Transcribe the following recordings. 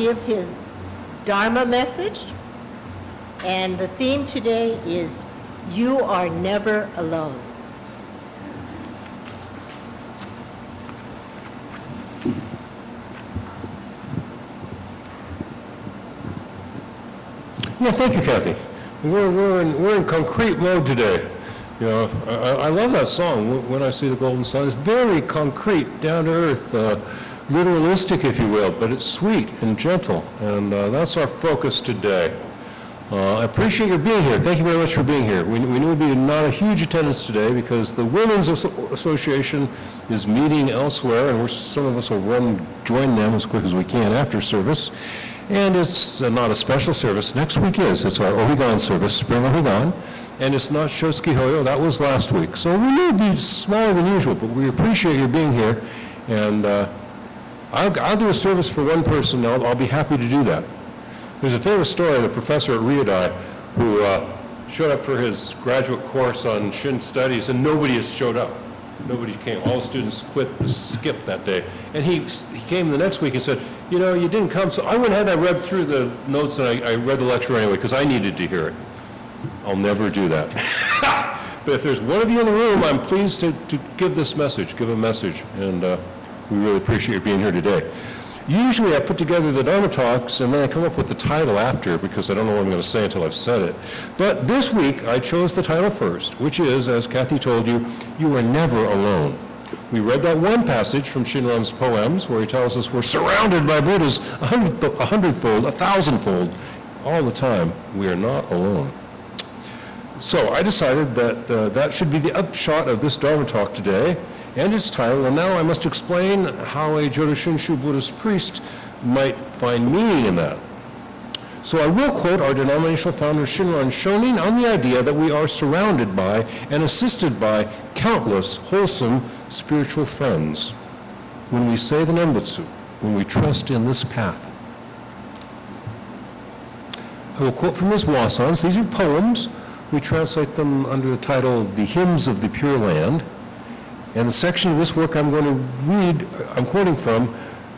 give his Dharma message. And the theme today is, you are never alone. Yeah, thank you, Kathy. We're in concrete mode today. You know, I love that song, When I See the Golden Sun. It's very concrete, down to earth, literalistic, if you will, but it's sweet and gentle, and that's our focus today. I appreciate your being here. Thank you very much for being here. We knew it would be not a huge attendance today because the Women's Association is meeting elsewhere, and some of us will join them as quick as we can after service. And it's not a special service. Next week is. It's our Ohigan service, Spring Ohigan. And it's not Shosuke Hoyo. That was last week. So we may be smaller than usual, but we appreciate your being here. And I'll do a service for one person. I'll be happy to do that. There's a famous story of the professor at Ryodai who showed up for his graduate course on Shin studies, and nobody has showed up. Nobody came. All the students skipped that day. And he came the next week and said, you know, you didn't come. So I went ahead and I read through the notes and I read the lecture anyway because I needed to hear it. I'll never do that. But if there's one of you in the room, I'm pleased to give this message, give a message. And we really appreciate you being here today. Usually I put together the Dharma talks and then I come up with the title after because I don't know what I'm going to say until I've said it. But this week I chose the title first, which is, as Kathy told you, you are never alone. We read that one passage from Shinran's poems where he tells us we're surrounded by Buddhas a hundredfold, a thousandfold, all the time. We are not alone. So I decided that that should be the upshot of this Dharma talk today and its title, and now I must explain how a Jodo Shinshu Buddhist priest might find meaning in that. So I will quote our denominational founder Shinran Shonin on the idea that we are surrounded by and assisted by countless wholesome spiritual friends when we say the Nembutsu, when we trust in this path. I will quote from his wasans. These are poems. We translate them under the title, The Hymns of the Pure Land. And the section of this work I'm going to read, I'm quoting from,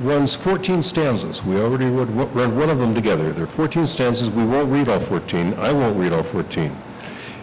runs 14 stanzas. We already read one of them together. There are 14 stanzas. We won't read all 14. I won't read all 14.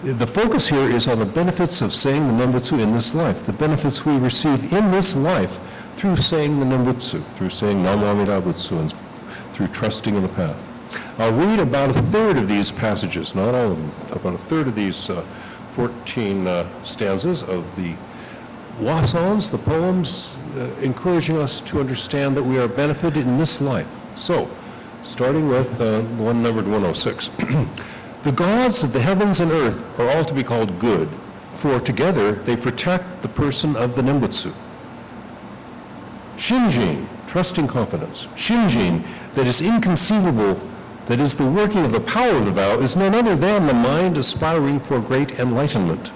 The focus here is on the benefits of saying the Nembutsu in this life, the benefits we receive in this life through saying the Nembutsu, through saying Namo Amida Butsu, and through trusting in the path. I'll read about a third of these passages, not all of them, about a third of these 14 stanzas of the wasans, the poems, encouraging us to understand that we are benefited in this life. So, starting with one numbered 106. The gods of the heavens and earth are all to be called good, for together they protect the person of the Nembutsu. Shinjin, trusting confidence. Shinjin, that is inconceivable, that is the working of the power of the vow, is none other than the mind aspiring for great enlightenment.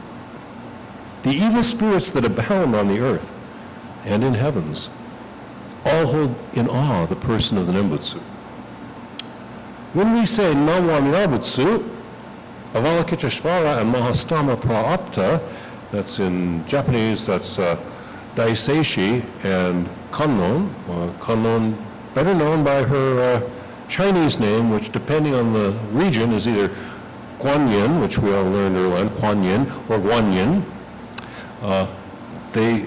The evil spirits that abound on the earth and in heavens all hold in awe the person of the Nembutsu. When we say Namo Amida Butsu, Avalokiteshvara and Mahastama Praapta, that's in Japanese, that's Daiseishi and Kannon, Kannon better known by her Chinese name, which depending on the region is either Guanyin, which we all learned earlier on, Guanyin, or Guanyin. They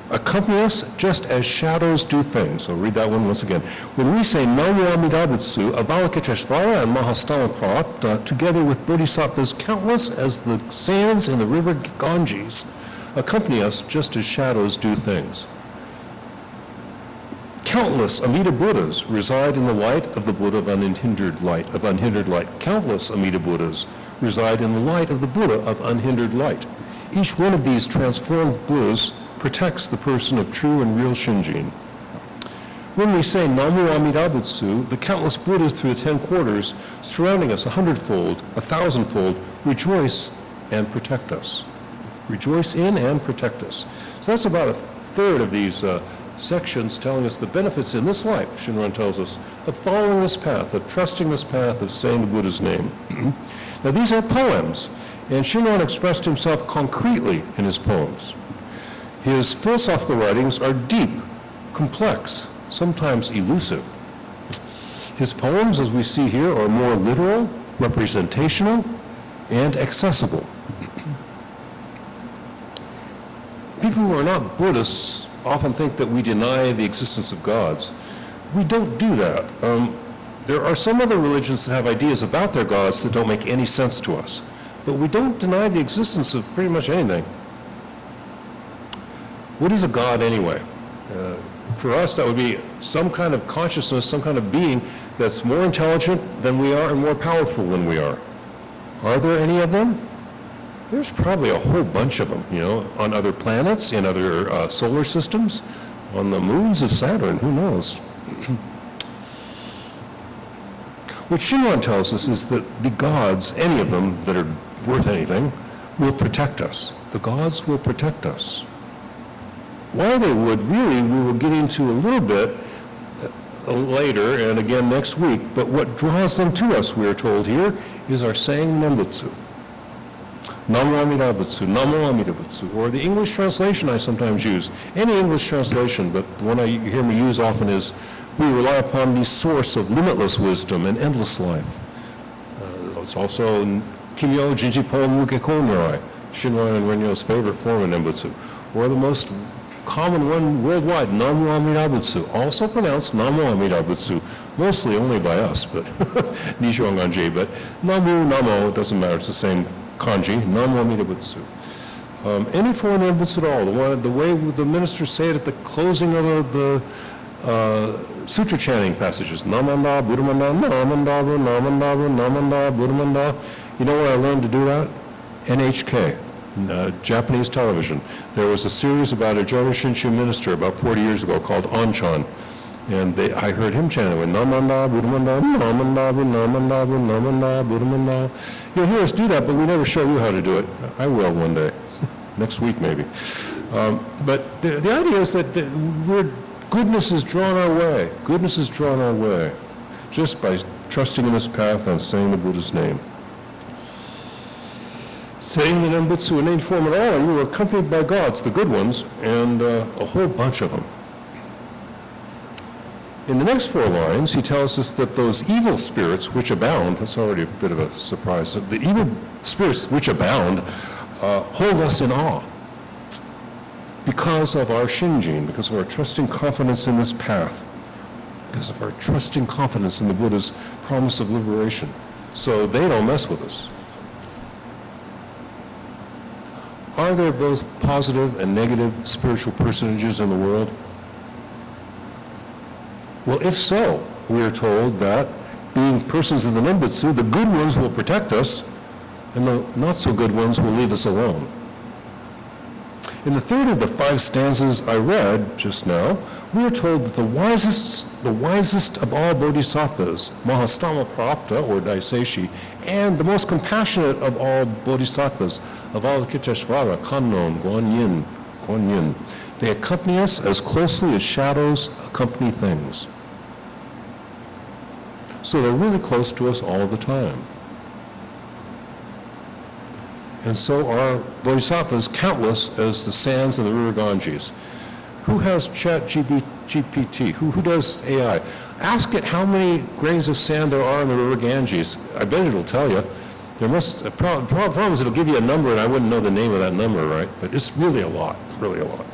accompany us just as shadows do things. So read that one once again. When we say Namo Amida Butsu, Avalokiteshvara and Mahastama Praapta, together with bodhisattvas countless as the sands in the river Ganges, accompany us just as shadows do things. Countless Amida Buddhas reside in the light of the Buddha of unhindered light, Countless Amida Buddhas reside in the light of the Buddha of unhindered light. Each one of these transformed Buddhas protects the person of true and real Shinjin. When we say Namo Amida Butsu, the countless Buddhas through the 10 quarters surrounding us 100-fold, 1,000-fold, rejoice and protect us. Rejoice in and protect us. So that's about a third of these sections telling us the benefits in this life, Shinran tells us, of following this path, of trusting this path, of saying the Buddha's name. Now these are poems, and Shinran expressed himself concretely in his poems. His philosophical writings are deep, complex, sometimes elusive. His poems, as we see here, are more literal, representational, and accessible. People who are not Buddhists often think that we deny the existence of gods. We don't do that. There are some other religions that have ideas about their gods that don't make any sense to us. But we don't deny the existence of pretty much anything. What is a god anyway? For us, that would be some kind of consciousness, some kind of being that's more intelligent than we are and more powerful than we are. Are there any of them? There's probably a whole bunch of them, on other planets, in other solar systems, on the moons of Saturn, who knows? What Shinran tells us is that the gods, any of them that are worth anything, will protect us. The gods will protect us. Why they would, really, we will get into a little bit later and again next week, but what draws them to us, we are told here, is our saying Nembutsu. Namo Amida Butsu, Namo Amida Butsu, or the English translation I sometimes use. Any English translation, but the one you hear me use often is, we rely upon the source of limitless wisdom and endless life. It's also Kimyo Jinjipo Mukeko Nirai, Shinran and Renyo's favorite form of Nembutsu, or the most common one worldwide, Namo Amida Butsu, also pronounced Namo Amida Butsu, mostly only by us, but Nishuan Ganji, but Namo, it doesn't matter, it's the same kanji, Namo Amida Butsu. Any form of Nembutsu at all, the way the ministers say it at the closing of the sutra chanting passages, Namanda, Buddhamanda, Namandabu, Namandabu, Namanda, Buddhamanda. You know where I learned to do that? NHK, Japanese television. There was a series about a Jodo Shinshu minister about 40 years ago called Anchan. And I heard him chanting, Namanda, Buddhamanda, Namandabu, Namandabu, Namanda, Buddhamanda. You'll hear us do that, but we never show you how to do it. I will one day, next week maybe. But the idea is that goodness is drawn our way. Goodness is drawn our way just by trusting in this path and saying the Buddha's name. Saying the Nembutsu in any form at all, you are accompanied by gods, the good ones, and a whole bunch of them. In the next 4 lines, he tells us that those evil spirits which abound, that's already a bit of a surprise, the evil spirits which abound hold us in awe because of our shinjin, because of our trusting confidence in this path, because of our trusting confidence in the Buddha's promise of liberation. So they don't mess with us. Are there both positive and negative spiritual personages in the world? Well, if so, we are told that being persons of the Nembutsu, the good ones will protect us, and the not-so-good ones will leave us alone. In the third of the 5 stanzas I read just now, we are told that the wisest of all bodhisattvas, Mahastama Prapta, or Daiseishi, and the most compassionate of all bodhisattvas, Avalokiteshvara, Kannon, Guan Yin, they accompany us as closely as shadows accompany things. So they're really close to us all the time. And so are bodhisattvas countless as the sands of the river Ganges. Who has ChatGPT? Who does AI? Ask it how many grains of sand there are in the river Ganges. I bet it'll tell you. There must, the problem is it'll give you a number and I wouldn't know the name of that number, right? But it's really a lot, really a lot.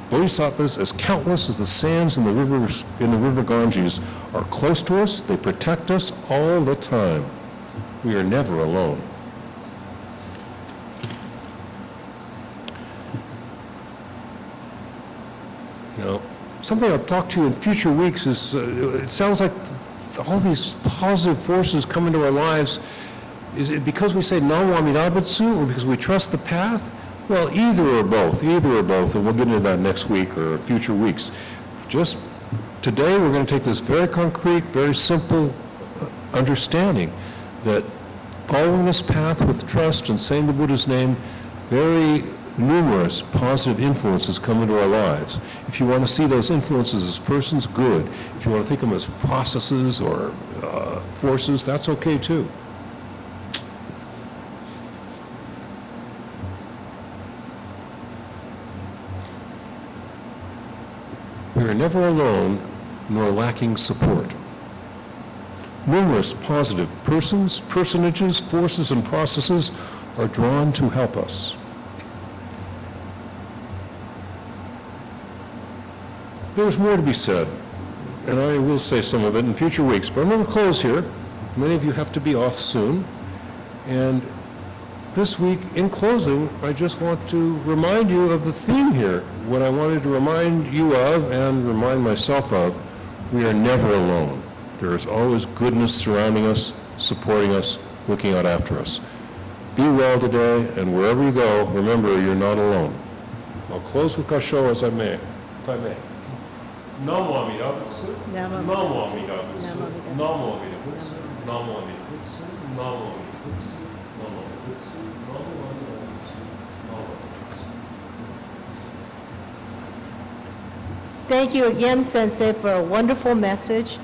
Bodhisattvas, as countless as the sands in the river Ganges, are close to us. They protect us all the time. We are never alone. Something I'll talk to you in future weeks is, it sounds like all these positive forces come into our lives. Is it because we say Namo Amida Butsu or because we trust the path? Well, either or both, and we'll get into that next week or future weeks. Just today we're going to take this very concrete, very simple understanding that following this path with trust and saying the Buddha's name, very numerous positive influences come into our lives. If you want to see those influences as persons, good. If you want to think of them as processes or forces, that's okay too. We are never alone nor lacking support. Numerous positive persons, personages, forces, and processes are drawn to help us. There's more to be said, and I will say some of it in future weeks, but I'm going to close here. Many of you have to be off soon, and this week, in closing, I just want to remind you of the theme here. What I wanted to remind you of and remind myself of, we are never alone. There is always goodness surrounding us, supporting us, looking out after us. Be well today, and wherever you go, remember you're not alone. I'll close with Gasho if I may. Namo Amida Butsu, Namo Amida Butsu, Namo Amida Butsu, Namo Amida Butsu, Namo Amida Butsu, Namo Amida Butsu, Namo Amida Butsu, Namo Amida Butsu. Thank you again, Sensei, for a wonderful message.